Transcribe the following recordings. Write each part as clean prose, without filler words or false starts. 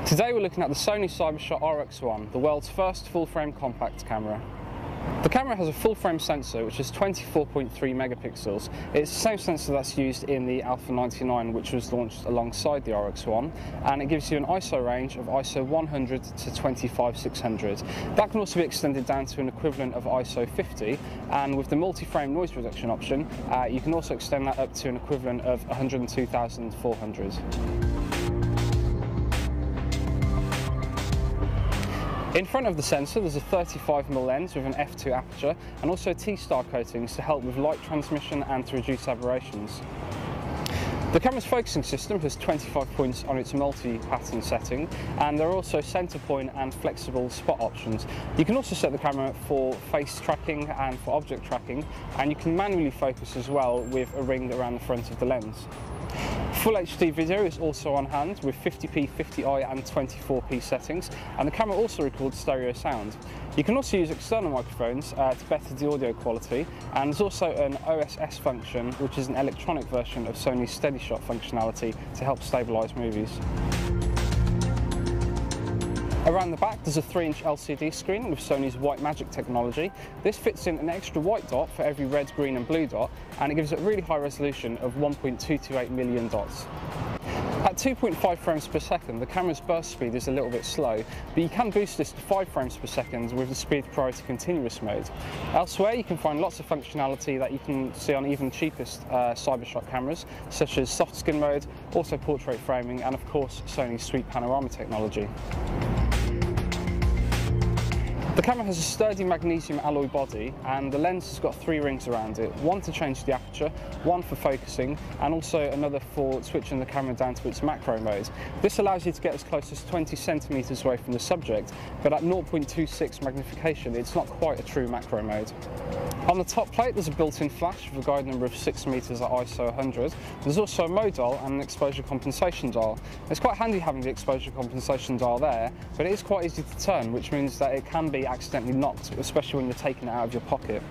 Today we're looking at the Sony Cybershot RX1, the world's first full-frame compact camera. The camera has a full-frame sensor which is 24.3 megapixels. It's the same sensor that's used in the Alpha 99, which was launched alongside the RX1, and it gives you an ISO range of ISO 100 to 25600. That can also be extended down to an equivalent of ISO 50, and with the multi-frame noise reduction option, you can also extend that up to an equivalent of 102,400. In front of the sensor there's a 35mm lens with an f2 aperture and also T-star coatings to help with light transmission and to reduce aberrations. The camera's focusing system has 25 points on its multi-pattern setting, and there are also center point and flexible spot options. You can also set the camera for face tracking and for object tracking, and you can manually focus as well with a ring around the front of the lens. Full HD video is also on hand with 50p, 50i and 24p settings, and the camera also records stereo sound. You can also use external microphones to better the audio quality, and there's also an OSS function, which is an electronic version of Sony's Steady Shot functionality to help stabilise movies. Around the back there's a 3-inch LCD screen with Sony's White Magic technology. This fits in an extra white dot for every red, green and blue dot, and it gives it a really high resolution of 1.228 million dots. At 2.5 frames per second, the camera's burst speed is a little bit slow, but you can boost this to 5 frames per second with the speed priority continuous mode. Elsewhere you can find lots of functionality that you can see on even cheapest Cybershot cameras, such as soft skin mode, auto portrait framing and of course Sony's sweep panorama technology. The camera has a sturdy magnesium alloy body, and the lens has got 3 rings around it, one to change the aperture, one for focusing, and also another for switching the camera down to its macro mode. This allows you to get as close as 20 centimeters away from the subject, but at 0.26 magnification it's not quite a true macro mode. On the top plate there's a built-in flash with a guide number of 6 meters at ISO 100. There's also a mode dial and an exposure compensation dial. It's quite handy having the exposure compensation dial there, but it is quite easy to turn, which means that it can be accidentally knocked, especially when you're taking it out of your pocket.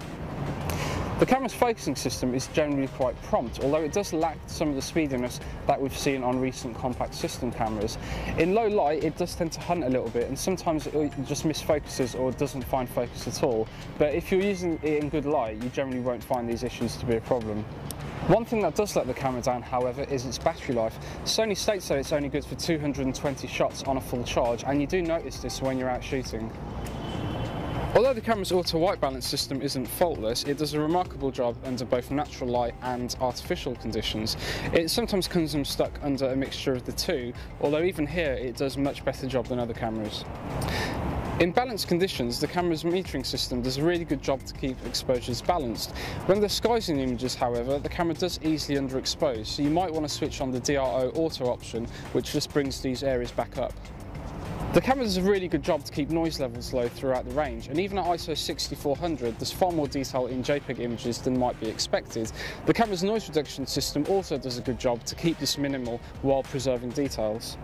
The camera's focusing system is generally quite prompt, although it does lack some of the speediness that we've seen on recent compact system cameras. In low light it does tend to hunt a little bit, and sometimes it just misfocuses or doesn't find focus at all, but if you're using it in good light you generally won't find these issues to be a problem. One thing that does let the camera down, however, is its battery life. Sony states that it's only good for 220 shots on a full charge, and you do notice this when you're out shooting. Although the camera's auto white balance system isn't faultless, it does a remarkable job under both natural light and artificial conditions. It sometimes comes unstuck under a mixture of the two, although even here it does a much better job than other cameras. In balanced conditions, the camera's metering system does a really good job to keep exposures balanced. When there's skies in the images, however, the camera does easily underexpose, so you might want to switch on the DRO auto option, which just brings these areas back up. The camera does a really good job to keep noise levels low throughout the range, and even at ISO 6400 there's far more detail in JPEG images than might be expected. The camera's noise reduction system also does a good job to keep this minimal while preserving details.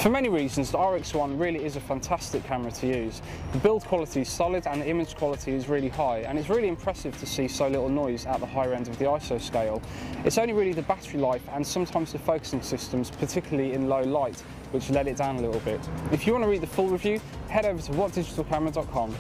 For many reasons, the RX1 really is a fantastic camera to use. The build quality is solid and the image quality is really high, and it's really impressive to see so little noise at the higher end of the ISO scale. It's only really the battery life and sometimes the focusing systems, particularly in low light, which let it down a little bit. If you want to read the full review, head over to whatdigitalcamera.com.